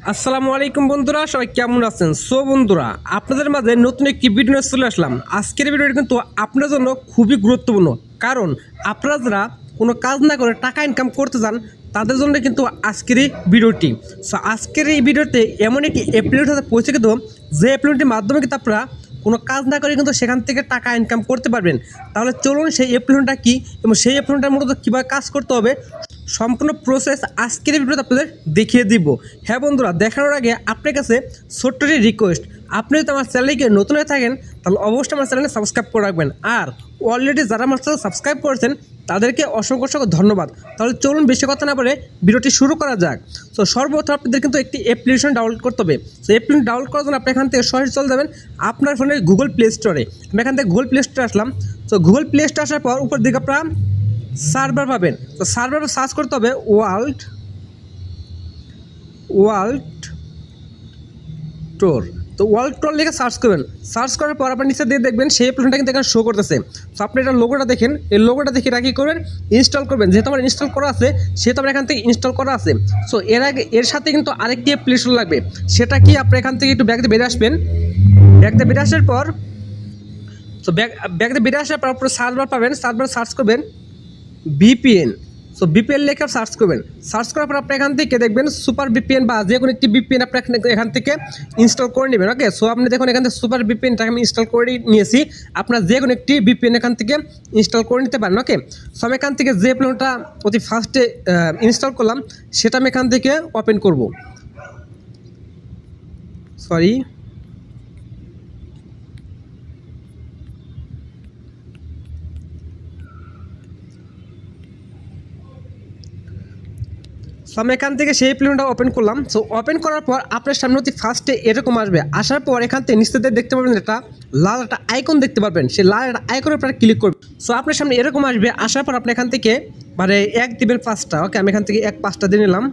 আসসালামু আলাইকুম বন্ধুরা, সবাই কেমন আছেন? বন্ধুরা, আপনাদের মাঝে নতুন একটি ভিডিও নিয়ে চলে আসলাম। আজকের ভিডিওটি কিন্তু আপনার জন্য খুবই গুরুত্বপূর্ণ, কারণ আপনারা যারা কোনো কাজ না করে টাকা ইনকাম করতে চান তাদের জন্য কিন্তু আজকের এই ভিডিওটি। আজকের এই ভিডিওতে এমন একটি অ্যাপ্লিকেশন সাথে পৌঁছে দেবো, যে অ্যাপ্লিকেশনটির মাধ্যমে কিন্তু আপনারা কোনো কাজ না করে কিন্তু সেখান থেকে টাকা ইনকাম করতে পারবেন। তাহলে চলুন সেই অ্যাপ্লিকেশনটা কী এবং সেই অ্যাপ্লিকেশনটার মূলত কীভাবে কাজ করতে হবে সম্পূর্ণ প্রসেস আজকের ভিডিওতে আপনাদের দেখিয়ে দিব। হ্যাঁ বন্ধুরা, দেখানোর আগে আপনার কাছে ছোট্ট একটি রিকোয়েস্ট, আপনি যদি আমার চ্যানেলকে নতুন হয়ে থাকেন তাহলে অবশ্যই আমার চ্যানেলকে সাবস্ক্রাইব করে রাখবেন, আর অলরেডি যারা আমার চ্যানেল সাবস্ক্রাইব করেছেন তাদেরকে অসংখ্য অসংখ্য ধন্যবাদ। তাহলে চলুন বেশি কথা না বলে ভিডিওটি শুরু করা যাক। সর্বপ্রথম আপনাদের কিন্তু একটি অ্যাপ্লিকেশন ডাউনলোড করতে হবে। অ্যাপ্লিকেশন ডাউনলোড করার জন্য আপনি এখান থেকে সরাসরি চলে যাবেন আপনার ফোনের গুগল প্লে স্টোরে। আমি এখান থেকে গুগল প্লে স্টোরে আসলাম। গুগল প্লে স্টোরে আসার পর উপর দিকে আপনারা সার্ভার পাবেন। সার্ভারে সার্চ করতে হবে ওয়ার্ল্ড টোর। ওয়ার্ল্ড টোর লিখে সার্চ করবেন। সার্চ করার পর আপনার নিচে দিয়ে দেখবেন সেই অ্যাপ্লিকেশনটা কিন্তু এখানে শো করতেছে। আপনি এটা লোগোটা দেখেন, এই লোগোটা দেখে এটা কী করবেন, ইনস্টল করবেন। যেহেতু আমার ইনস্টল করা আছে সেহেতু আমার এখান থেকে ইনস্টল করা আছে। এর সাথে কিন্তু আরেকটি অ্যাপ্লিকেশন লাগবে। সেটা কি, আপনি এখান থেকে একটু ব্যাগতে বেরিয়ে আসবেন। ব্যাগতে বেরিয়ে আসার পর ব্যাগতে বেরিয়ে আসার পর সার্ভার পাবেন। সার্ভার সার্চ করবেন ভিপিএন। ভিপিএন লেখা সার্চ করবেন। সার্চ করার পর আপনি এখান থেকে দেখবেন সুপার ভিপিএন বা যে কোনো একটি ভিপিএন আপনি এখান থেকে ইনস্টল করে নেবেন। ওকে, আপনি দেখুন এখান থেকে সুপার ভিপিএনটাকে আমি ইনস্টল করে নিয়েছি। আপনার যে কোনো একটি ভিপিএন এখান থেকে ইনস্টল করে নিতে পারেন। ওকে, আমি এখান থেকে যে প্ল্যানটা অতি ফার্স্টে ইনস্টল করলাম সেটা আমি এখান থেকে ওপেন করব। আমি এখান থেকে সেই প্লেনটা ওপেন করলাম। ওপেন করার পর আপনার সামনে অতি ফার্স্টে এরকম আসবে। আসার পর এখান থেকে নিচে দেখতে পাবেন একটা লাল একটা আইকন দেখতে পারবেন। সেই লাল একটা আইকনের উপর ক্লিক করবেন। আপনার সামনে এরকম আসবে। আসার পর আপনি এখান থেকে এক দিবেন 5টা। ওকে, আমি এখান থেকে 5টা দিয়ে নিলাম।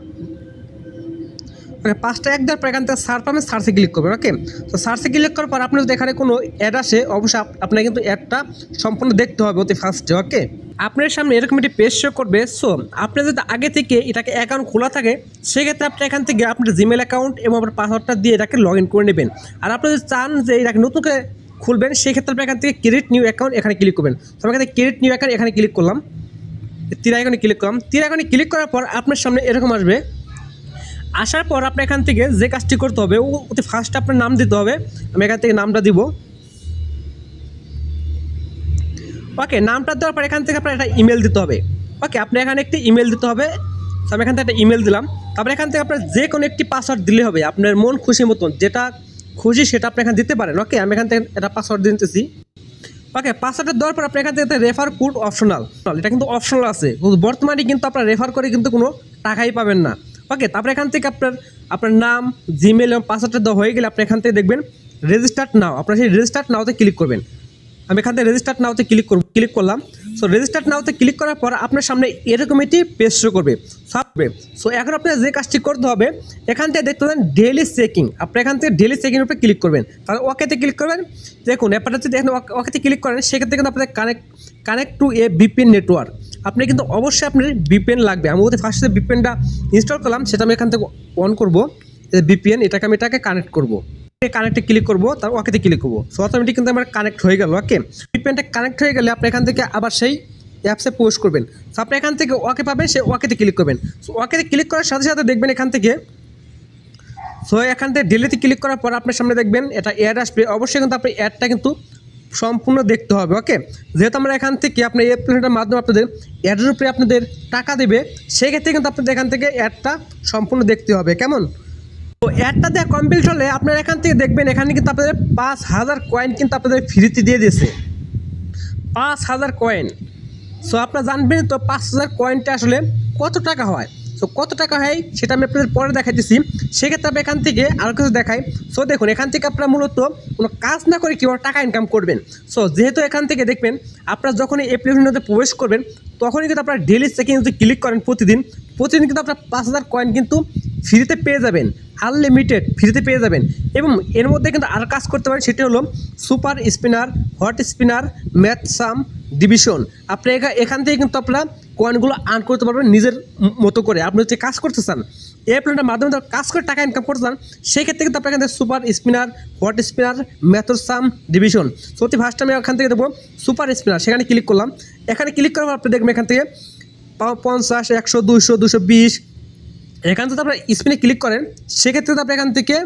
ওকে, 5টা এক দেওয়ার পর এখান থেকে সার্চ পাবেন, সার্চে ক্লিক করবেন। ওকে, সার্চে ক্লিক করার পর আপনি যদি এখানে কোনো অ্যাড আসে অবশ্যই আপনার কিন্তু অ্যাডটা সম্পূর্ণ দেখতে হবে অতি ফার্স্টে। ওকে, আপনার সামনে এরকম একটি পেজ শো করবে। আপনি যদি আগে থেকে এটাকে অ্যাকাউন্ট খোলা থাকে সেক্ষেত্রে আপনি এখান থেকে আপনার জিমেল অ্যাকাউন্ট এবং আপনার পাসওয়ার্ডটা দিয়ে এটাকে লগ ইন করে নেবেন। আর আপনি যদি চান যে এটাকে নতুন করে খুলবেন সেক্ষেত্রে আপনি এখান থেকে ক্রিয়েট নিউ অ্যাকাউন্ট এখানে ক্লিক করবেন। আমি এখান থেকে ক্রিয়েট নিউ অ্যাকাউন্ট এখানে ক্লিক করলাম। তীর আইকনে ক্লিক করলাম। তীর আইকনে ক্লিক করার পর আপনার সামনে এরকম আসবে। আসার পর আপনি এখান থেকে যে কাজটি করতে হবে ওতে ফার্স্ট আপনার নাম দিতে হবে। আমি এখান থেকে নামটা দিব। ওকে, নামটা দেওয়ার পর এখান থেকে আপনার একটা ইমেল দিতে হবে। ওকে, আপনি এখানে একটি ইমেল দিতে হবে। আমি এখান থেকে একটা ইমেল দিলাম। তারপরে এখান থেকে আপনার যে কোনো একটি পাসওয়ার্ড দিলে হবে, আপনার মন খুশি মতন যেটা খুশি সেটা আপনি এখানে দিতে পারেন। ওকে, আমি এখান থেকে একটা পাসওয়ার্ড দিতেছি। ওকে, পাসওয়ার্ডটা দেওয়ার পর আপনি এখান থেকে রেফার কোড অপশনাল, এটা কিন্তু অপশনাল আছে। বর্তমানে কিন্তু আপনার রেফার করে কিন্তু কোনো টাকাই পাবেন না। ওকে, তারপরে এখান থেকে আপনার নাম, জিমেল এবং পাসওয়ার্ডটা দেওয়া হয়ে গেলে আপনি এখান থেকে দেখবেন রেজিস্টার্ড নাও। আপনার সেই রেজিস্টার্ড নাওতে ক্লিক করবেন। আমি এখান থেকে রেজিস্টার্ড নাওতে ক্লিক করলাম। রেজিস্টার্ড নাওতে ক্লিক করার পর আপনার সামনে এরকম একটি পেজ শো করবে। এখন আপনার যে কাজটি করতে হবে এখান থেকে দেখতে পাবেন ডেইলি চেকিং। আপনি এখান থেকে ডেইলি চেকিংয়ের উপরে ক্লিক করবেন। তাহলে ওকেতে ক্লিক করবেন। দেখুন ব্যাপারটা যদি এখানে ওকেতে ক্লিক করেন সেক্ষেত্রে কিন্তু আপনাদের connect to A VPN network. আপনি কিন্তু অবশ্যই আপনার ভিপিএন লাগবে। আমি ওদের ফার্স্টে ভিপিএনটা ইনস্টল করলাম, সেটা আমি এখান থেকে অন করবো। ভিপিএন আমি এটাকে কানেক্ট করবো। কানেক্টে ক্লিক করবো, তার ওকেতে ক্লিক করবো। অটোমেটিক কিন্তু আমার কানেক্ট হয়ে গেল। ওকে, ভিপিএনটা কানেক্ট হয়ে গেলে আপনি এখান থেকে আবার সেই অ্যাপসে পোস্ট করবেন। আপনি এখান থেকে ওকে পাবেন, সেই ওকেতে ক্লিক করবেন। ওকেতে ক্লিক করার সাথে সাথে দেখবেন এখান থেকে এখান থেকে ডেলিতে ক্লিক করার পর আপনার সামনে দেখবেন এটা অ্যাড আসবে। অবশ্যই কিন্তু আপনি অ্যাডটা কিন্তু সম্পূর্ণ দেখতে হবে। ওকে, যেহেতু আমরা এখান থেকে আপনার এই অ্যাপ্লিকেশনটার মাধ্যমে আপনাদের অ্যাডের উপরে আপনাদের টাকা দেবে, সেক্ষেত্রে কিন্তু আপনাদের এখান থেকে অ্যাডটা সম্পূর্ণ দেখতে হবে। কেমন? অ্যাডটা দেওয়া কমপ্লিট হলে আপনারা এখান থেকে দেখবেন এখানে কিন্তু আপনাদের 5000 কয়েন কিন্তু আপনাদের ফ্রিতে দিয়ে দিয়েছে। 5000 কয়েন। আপনারা জানবেন তো 5000 কয়েনটা আসলে কত টাকা হয়। কত টাকা হয় সেটা আমি আপনাদের পরে দেখাইতেছি। সেক্ষেত্রে আপনি এখান থেকে আরও কিছু দেখাই। দেখুন এখান থেকে আপনারা মূলত কোনো কাজ না করে কীভাবে টাকা ইনকাম করবেন। যেহেতু এখান থেকে দেখবেন আপনারা যখন এই অ্যাপ্লিকেশনটাতে প্রবেশ করবেন তখনই কিন্তু আপনারা ডেইলি চেকিং যদি ক্লিক করেন প্রতিদিন কিন্তু আপনার 5000 কয়েন কিন্তু ফ্রিতে পেয়ে যাবেন। আনলিমিটেড ফ্রিতে পেয়ে যাবেন। এবং এর মধ্যে কিন্তু আর কাজ করতে পারেন, সেটি হলো super spinner, hot spinner, math sum, division. আপনি এখান থেকে কিন্তু আপনারা কয়েনগুলো আর্ন করতে পারবেন নিজের মতো করে। আপনি হচ্ছে কাজ করতে চান এই প্ল্যানটার মাধ্যমে তো কাজ করে টাকা ইনকাম করতে চান, সেই ক্ষেত্রে কিন্তু আপনার এখান থেকে super spinner, hot spinner, method sum, division. So first আমি এখান থেকে দেবো সুপার স্পিনার, সেখানে ক্লিক করলাম। এখানে ক্লিক করার পর আপনি দেখবেন এখান থেকে 50, 100, 200, 220, এখান থেকে আপনার স্পিনে ক্লিক করেন, সেক্ষেত্রে তো আপনি এখান থেকে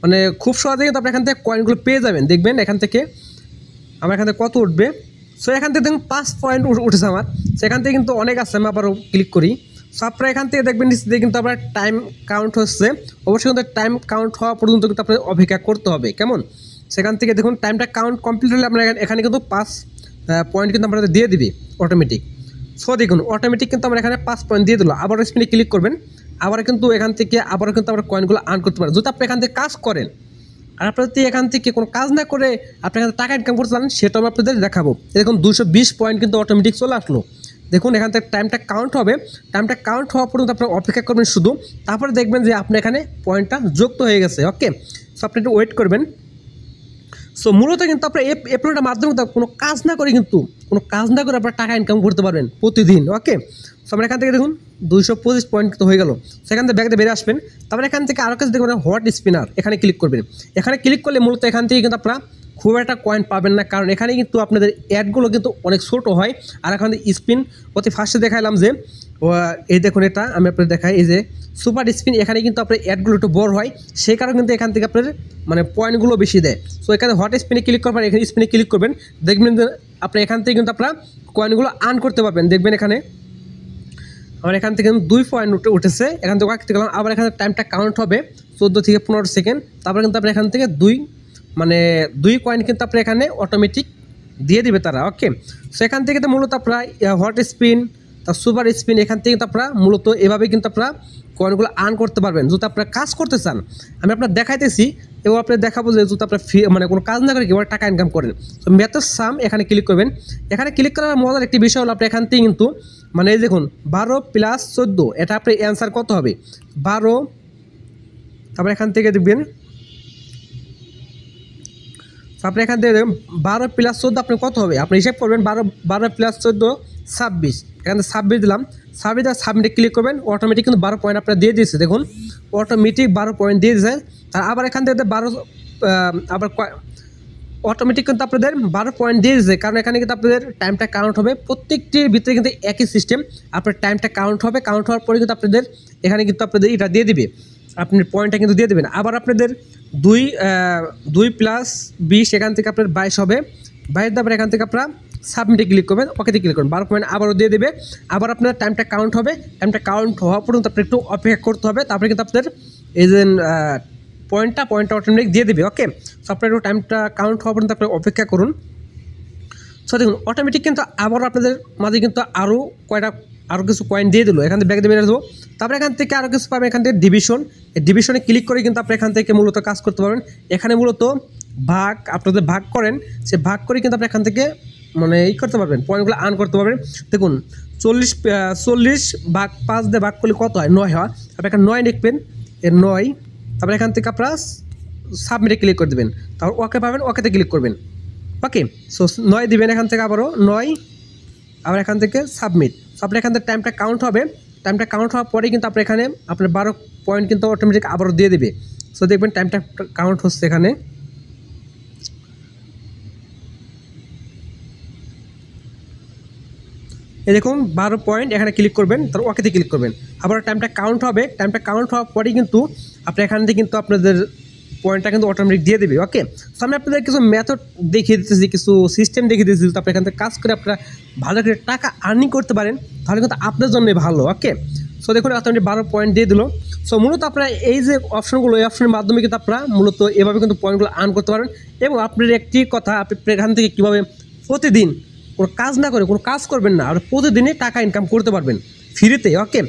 মানে খুব সহজে কিন্তু আপনি এখান থেকে কয়েনগুলো পেয়ে যাবেন। দেখবেন এখান থেকে আমার এখান থেকে কত উঠবে। সো এখান থেকে দেখুন 5 পয়েন্ট উঠেছে আমার। সেখান থেকে কিন্তু অনেক আছে, আমি আবারও ক্লিক করি। সো আপনারা এখান থেকে দেখবেন নিশ্চিত কিন্তু আপনার টাইম কাউন্ট হচ্ছে। অবশ্যই কিন্তু টাইম কাউন্ট হওয়া পর্যন্ত কিন্তু আপনার অপেক্ষা করতে হবে, কেমন। সেখান থেকে দেখুন টাইমটা কাউন্ট কমপ্লিট হলে আপনার এখানে কিন্তু 5 পয়েন্ট কিন্তু আপনাদের দিয়ে দিবে অটোমেটিক। সো দেখুন অটোমেটিক কিন্তু আমরা এখানে 5 পয়েন্ট দিয়ে দিল। আবার স্পিনে ক্লিক করবেন, আবার কিন্তু এখান থেকে আবারও কিন্তু আমরা কয়েনগুলো আর্ন করতে পারেন যদি আপনি এখান থেকে কাজ করেন। আর আপনারা যদি এখান থেকে কোনো কাজ না করে আপনি এখান থেকে টাকা ইনকাম করতে চান, সেটাও আমি আপনাদের দেখাবো। এরকম 220 পয়েন্ট কিন্তু অটোমেটিক চলে আসলো। দেখুন এখান থেকে টাইমটা কাউন্ট হবে, টাইমটা কাউন্ট হওয়া পর্যন্ত আপনারা অপেক্ষা করবেন শুধু, তারপরে দেখবেন যে আপনার এখানে পয়েন্টটা যুক্ত হয়ে গেছে। ওকে, সো আপনি একটু ওয়েট করবেন। সো মূলত কিন্তু আপনার এই প্ল্যানটার মাধ্যমে কোনো কাজ না করে আপনার টাকা ইনকাম করতে পারবেন প্রতিদিন। ওকে, সো আমরা এখান থেকে দেখুন 225 পয়েন্ট কিন্তু হয়ে গেল। সেখান থেকে ব্যাগে বেরিয়ে আসবেন, তারপরে এখান থেকে আরও কাছে দেখবেন হট স্পিনার, এখানে ক্লিক করবেন। এখানে ক্লিক করলে মূলত এখান থেকে কিন্তু আপনারা খুব একটা কয়েন পাবেন না, কারণ এখানে কিন্তু আপনাদের অ্যাডগুলো কিন্তু অনেক ছোটো হয়। আর এখানে স্পিন অতি ফার্স্টে দেখাইলাম যে এই দেখুন, এটা আমি আপনাদের দেখাই, এই যে সুপার স্পিন, এখানে কিন্তু আপনার অ্যাডগুলো একটু বড় হয়, সেই কারণে কিন্তু এখান থেকে আপনার মানে পয়েন্টগুলো বেশি দেয়। সো এখানে হট স্পিনে ক্লিক করবেন, এখানে স্পিনে ক্লিক করবেন, দেখবেন যে আপনি এখান থেকে কিন্তু আপনারা কয়েনগুলো আর্ন করতে পারবেন। দেখবেন এখানে আমার এখান থেকে 2 পয়েন্ট উঠেছে। এখান থেকে ওয়াক থেকে আবার এখানে টাইমটা কাউন্ট হবে 14 থেকে 15 সেকেন্ড। তারপরে কিন্তু আপনি এখান থেকে 2 কয়েন কিন্তু আপনি এখানে অটোমেটিক দিয়ে দিবে তারা। ওকে, সো এখান থেকে তো মূলত আপনারা হট স্পিন, তার সুপার স্পিন, এখান থেকে কিন্তু আপনারা মূলত এভাবে কিন্তু আপনারা কয়েনগুলো আর্ন করতে পারবেন যদি আপনারা কাজ করতে চান। আমি আপনার দেখাইতেছি এবং আপনি দেখাবো যে যদি আপনার মানে কোনো কাজ না করে কীভাবে টাকা ইনকাম করেন। তো মেথড সাম এখানে ক্লিক করবেন। এখানে ক্লিক করার মজার একটি বিষয় হলো আপনি এখান থেকে কিন্তু মানে এই দেখুন 12 + 14, এটা আপনার অ্যান্সার কত হবে 12। তারপরে এখান থেকে দেখবেন আপনি এখান থেকে 12 + 14 আপনি কত হবে, আপনি হিসাব করবেন। 12 + 14 26, এখান থেকে 26 দিলাম। 26 দিয়ে সাবমিটে ক্লিক করবেন, অটোমেটিক কিন্তু 12 পয়েন্ট আপনার দিয়ে দিয়েছে। দেখুন অটোমেটিক 12 পয়েন্ট দিয়ে দিয়েছে। আর আবার এখান থেকে 12 আবার অটোমেটিক কিন্তু আপনাদের 12 পয়েন্ট দিয়ে দিয়েছে, কারণ এখানে কিন্তু আপনাদের টাইমটা কাউন্ট হবে। প্রত্যেকটির ভিতরে কিন্তু একই সিস্টেম, আপনার টাইমটা কাউন্ট হবে, কাউন্ট হওয়ার পরে কিন্তু আপনাদের এখানে কিন্তু আপনাদের এটা দিয়ে দিবে, আপনার পয়েন্টটা কিন্তু দিয়ে দেবেন। আবার আপনাদের 2 + 20, এখান থেকে আপনার 22 হবে। 22 তারপরে এখান থেকে আপনারা সাবমিটে ক্লিক করবেন, ওকেতে ক্লিক করবেন, 12 পয়েন্ট আবারও দিয়ে দেবে। আবার আপনার টাইমটা কাউন্ট হবে, টাইমটা কাউন্ট হওয়া পর্যন্ত আপনার একটু অপেক্ষা করতে হবে, তারপরে কিন্তু আপনাদের এই যে পয়েন্টটা অটোমেটিক দিয়ে দেবে। ওকে, সো আপনার একটু টাইমটা কাউন্ট হওয়া পর্যন্ত আপনার অপেক্ষা করুন। সো দেখুন অটোমেটিক কিন্তু আবারও আপনাদের মাঝে কিন্তু আরও কিছু কয়েন দিয়ে দিল। এখান থেকে ব্যাগ দিয়ে বেরিয়ে দেবো। তারপরে এখান থেকে আরও কিছু পাবেন, এখান থেকে ডিভিশন, এই ডিভিশনে ক্লিক করে কিন্তু আপনি এখান থেকে মূলত কাজ করতে পারবেন। এখানে মূলত আপনাদের ভাগ করেন, সে ভাগ করে কিন্তু আপনি এখান থেকে মানে করতে পারবেন, পয়েন্টগুলো আর্ন করতে পারবেন। দেখুন 40 ভাগ 5 দিয়ে ভাগ করলে কত হয়, 9 হয়। আপনি এখানে 9 লিখবেন, 9। তারপরে এখান থেকে আপনারা সাবমিটে ক্লিক করে দেবেন, তারপর ওকে পাবেন, ওকেতে ক্লিক করবেন। ওকে, সো 9 দিবেন, এখান থেকে আবারও 9, আবার এখান থেকে সাবমিট। সো আপনার এখান থেকে টাইমটা কাউন্ট হবে, টাইমটা কাউন্ট হওয়ার পরেই কিন্তু আপনি এখানে আপনার 12 পয়েন্ট কিন্তু অটোমেটিক আবারও দিয়ে দেবে। সো দেখবেন টাইমটা কাউন্ট হচ্ছে এখানে। এই দেখুন 12 পয়েন্ট, এখানে ক্লিক করবেন, তারপর ওকেতে ক্লিক করবেন, আবার টাইমটা কাউন্ট হবে। টাইমটা কাউন্ট হওয়ার পরেই কিন্তু আপনি এখান থেকে কিন্তু আপনাদের পয়েন্টটা কিন্তু অটোমেটিক দিয়ে দেবে। ওকে, সো আমি আপনাদের কিছু মেথড দেখিয়ে দিতেছি, কিছু সিস্টেম দেখিয়ে দিতেছি, তো আপনি এখান থেকে কাজ করে আপনারা ভালো করে টাকা আর্নিং করতে পারেন, তাহলে কিন্তু আপনার জন্যই ভালো। ওকে, সো দেখুন অটোমেটিক 12 পয়েন্ট দিয়ে দিল। সো মূলত আপনারা এই যে অপশনগুলো, এই অপশনের মাধ্যমে কিন্তু আপনারা মূলত এভাবে কিন্তু পয়েন্টগুলো আর্ন করতে পারেন। এবং আপনার একটি কথা, আপনি এখান থেকে কীভাবে প্রতিদিন কোনো কাজ না করে কোনো কাজ করবেন না, আর প্রতিদিনই টাকা ইনকাম করতে পারবেন ফ্রিতে। ওকে,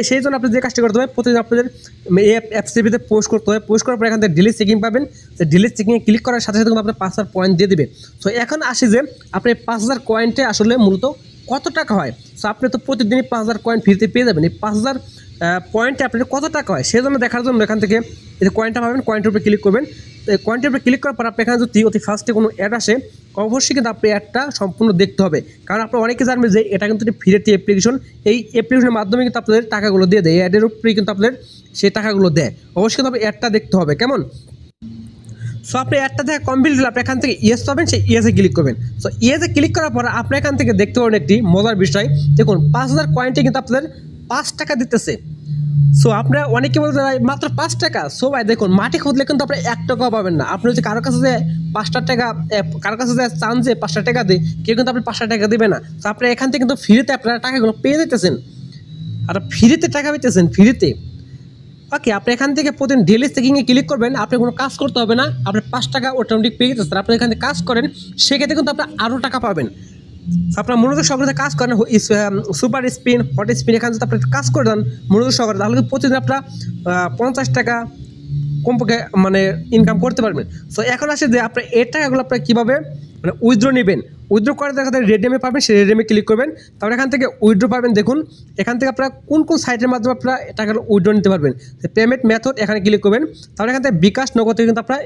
সেই জন্য আপনি যে কাজটা করতে হবে, প্রতিদিন আপনাদের অ্যাপসটিভিতে পোস্ট করতে হবে। পোস্ট করার পর এখান থেকে ডিলিট চেকিং পাবেন, ডিলিট চেকিংয়ে ক্লিক করার সাথে সাথে আপনার 5000 পয়েন্ট দিয়ে দেবে। সো এখন আসে যে আপনি 5000 কয়েন্টে আসলে মূলত কত টাকা হয়। সো আপনি তো প্রতিদিনই 5000 কয়েন ফ্রিতে পেয়ে যাবেন। এই 5000 পয়েন্টে আপনার কত টাকা হয় সেই জন্য দেখার জন্য এখান থেকে এই যে কয়েনটা পাবেন, কয়েনটার উপরে ক্লিক করবেন। কয়েনটির উপরে ক্লিক করার পর আপনি এখানে যদি অতি ফার্স্টে কোনো অ্যাড আসে অবশ্যই কিন্তু আপনি অ্যাডটা সম্পূর্ণ দেখতে হবে, কারণ আপনারা অনেকে জানবেন যে এটা কিন্তু ফ্রি একটি অ্যাপ্লিকেশন। এই অ্যাপ্লিকেশনের মাধ্যমে কিন্তু আপনাদের টাকাগুলো দিয়ে দেয়, এই অ্যাডের উপরেই কিন্তু আপনাদের সেই টাকাগুলো দেয়। অবশ্যই কিন্তু আপনি অ্যাডটা দেখতে হবে, কেমন। সো আপনি অ্যাডটা থেকে কমপ্লিট হলে আপনি এখান থেকে ইয়েস পাবেন, সেই ইয়েসে ক্লিক করবেন। সো ইয়েসে ক্লিক করার পর আপনি এখান থেকে দেখতে পাবেন একটি মজার বিষয়। দেখুন 5000 কয়েনটি কিন্তু আপনাদের 5 টাকা দিতেছে। সো আপনারা অনেকে বলতে ভাই মাত্র 5 টাকা। সো ভাই দেখুন মাটি খুঁজলে কিন্তু আপনি 1 টাকাও পাবেন না। আপনি যদি কারো কাছে যে 5টা টাকা কারো কাছে যে চান যে 5টা টাকা দিই, কেউ কিন্তু আপনি 5টা টাকা দেবে না। তো আপনি এখান থেকে কিন্তু ফ্রিতে আপনারা টাকাগুলো পেয়ে যেতেছেন, আর ফ্রিতে টাকা পেতেছেন ফ্রিতে। ওকে, আপনি এখান থেকে প্রতিদিন ডেলি চেকিংয়ে ক্লিক করবেন, আপনি কোনো কাজ করতে হবে না, আপনি 5 টাকা অটোমেটিক পেয়ে যেতেছেন। আপনি এখান থেকে কাজ করেন, সেক্ষেত্রে কিন্তু আপনি আরও টাকা পাবেন। আপনার মনোযোগ সহকারে কাজ করেন, সুপার স্পিন, হট স্পিন, এখানে যদি আপনি কাজ করে দেন মনোযোগ সহকারে, তাহলে প্রতিদিন আপনার 50 টাকা কমপক্ষে মানে ইনকাম করতে পারবেন। সো এখন আসে যে আপনার এই টাকাগুলো আপনার কীভাবে মানে উইথড্র নেবেন। উইথড্র করে দেখা যায় রেডিএমে পাবেন, সেই রেডিএমে ক্লিক করবেন, তারপরে এখান থেকে উইথড্র পাবেন। দেখুন এখান থেকে আপনারা কোন কোন সাইটের মাধ্যমে আপনারা টাকাটা উইথড্র নিতে পারবেন। পেমেন্ট মেথড এখানে ক্লিক করবেন, তারপরে এখান থেকে বিকাশ নগদ থেকে কিন্তু আপনারা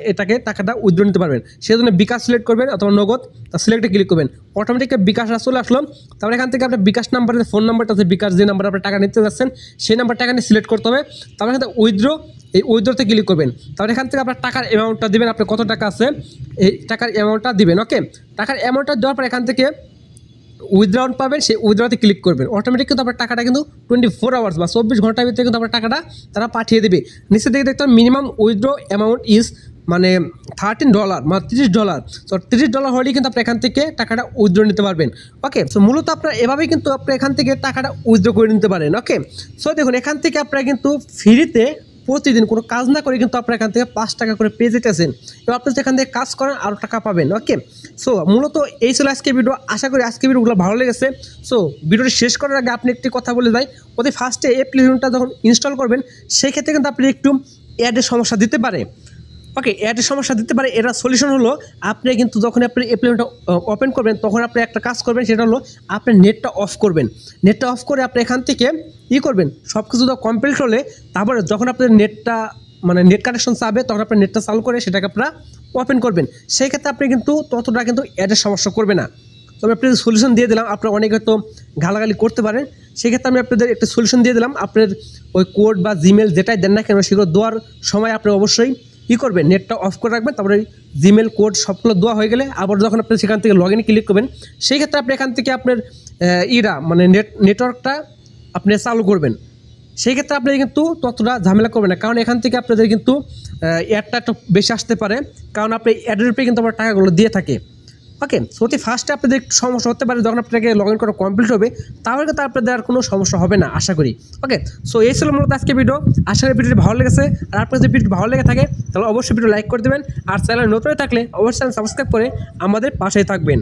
টাকাটা উইথড্র নিতে পারবেন। সেই জন্য বিকাশ সিলেক্ট করবেন অথবা নগদ, তার সিলেক্টে ক্লিক করবেন, অটোমেটিক বিকাশ চলে আসলো। তারপরে এখান থেকে আপনার বিকাশ নাম্বারের ফোন নাম্বারটা আছে, বিকাশ যে নাম্বার আপনার টাকা নিতে যাচ্ছেন সেই নাম্বার টাকা নিয়ে সিলেক্ট করতে হবে। তারপরে এখান থেকে উইথড্র, এই উইথড্রতে ক্লিক করবেন। তারপরে এখান থেকে আপনার টাকার অ্যামাউন্টটা দিবেন, আপনি কত টাকা আছে এই টাকার অ্যামাউন্টটা দিবেন। ওকে, টাকার অ্যামাউন্টটা দেওয়ার পর এখান থেকে উইথড্রাউন পাবেন, সেই উইথড্রাতে ক্লিক করবেন। অটোমেটিক কিন্তু আপনার টাকাটা কিন্তু 24 আওয়ার্স বা 24 ঘন্টার ভিতরে কিন্তু আপনার টাকাটা তারা পাঠিয়ে দেবে। নিচের দিকে দেখতে মিনিমাম উইথড্র অ্যামাউন্ট ইজ মানে $13 মানে $30। তো $30 হলেই কিন্তু আপনি এখান থেকে টাকাটা উইথড্র নিতে পারবেন। ওকে, সো মূলত আপনার এভাবেই কিন্তু আপনি এখান থেকে টাকাটা উইথড্র করে নিতে পারেন। ওকে, সো দেখুন এখান থেকে আপনারা কিন্তু ফ্রিতে প্রতিদিন কোনো কাজ না করে কিন্তু আপনারা এখান থেকে 5 টাকা করে পেয়ে যেতেছেন, এবং আপনি এখান থেকে কাজ করেন আরও টাকা পাবেন। ওকে, সো মূলত এই ছিল আজকে ভিডিও। আশা করি আজকে ভিডিওগুলো ভালো লেগেছে। সো ভিডিওটি শেষ করার আগে আপনি একটি কথা বলে যাই, অতি ফার্স্টে অ্যাপ্লিকেশনটা যখন ইনস্টল করবেন সেই ক্ষেত্রে কিন্তু আপনি একটু অ্যাডের সমস্যা দিতে পারে। ওকে, অ্যাডের সমস্যা দিতে পারে। এটার সলিউশন হলো আপনি কিন্তু যখন আপনি অ্যাপ্লিকেশনটা ওপেন করবেন তখন আপনি একটা কাজ করবেন, সেটা হলো আপনি নেটটা অফ করবেন। নেটটা অফ করে আপনি এখান থেকে করবেন, সব কিছু তো কমপ্লিট হলে তারপরে যখন আপনার নেটটা মানে নেট কানেকশন চাবে তখন আপনি নেটটা চালু করে সেটাকে আপনারা ওপেন করবেন। সেই ক্ষেত্রে আপনি কিন্তু ততটা কিন্তু অ্যাডের সমস্যা করবে না। তবে আপনাদের সলিউশন দিয়ে দিলাম, আপনারা অনেকে তো গালাগালি করতে পারেন, সেক্ষেত্রে আমি আপনাদের একটা সলিউশন দিয়ে দিলাম। আপনার ওই কোড বা জিমেল যেটাই দেন না কেন সেগুলো দেওয়ার সময় আপনি অবশ্যই করবেন, নেটটা অফ করে রাখবেন। তারপরে জিমেল কোড সবগুলো দেওয়া হয়ে গেলে আবার যখন আপনি সেখান থেকে লগ ইন ক্লিক করবেন সেই ক্ষেত্রে আপনি এখান থেকে আপনার মানে নেটওয়ার্কটা আপনি চালু করবেন। সেই ক্ষেত্রে আপনি কিন্তু ততটা ঝামেলা করবেন না, কারণ এখান থেকে আপনাদের কিন্তু অ্যাডটা একটু বেশি আসতে পারে, কারণ আপনি অ্যাডের উপরে কিন্তু আপনার টাকাগুলো দিয়ে থাকে। ওকে, সত্যি ফার্স্টে আপনাদের একটু সমস্যা হতে পারে, যখন আপনাকে লগ ইন করা কমপ্লিট হবে তাহলে কিন্তু আপনাদের আর কোনো সমস্যা হবে না আশা করি। ওকে, সো এই ছিল মূলত আজকে ভিডিও। আশা করি ভিডিওটি ভালো লেগেছে, আর আপনার যদি ভিডিও ভালো লেগে থাকে তাহলে অবশ্যই ভিডিও লাইক করে দেবেন, আর চ্যানেল নতুন থাকলে অবশ্যই সাবস্ক্রাইব করে আমাদের পাশেই থাকবেন।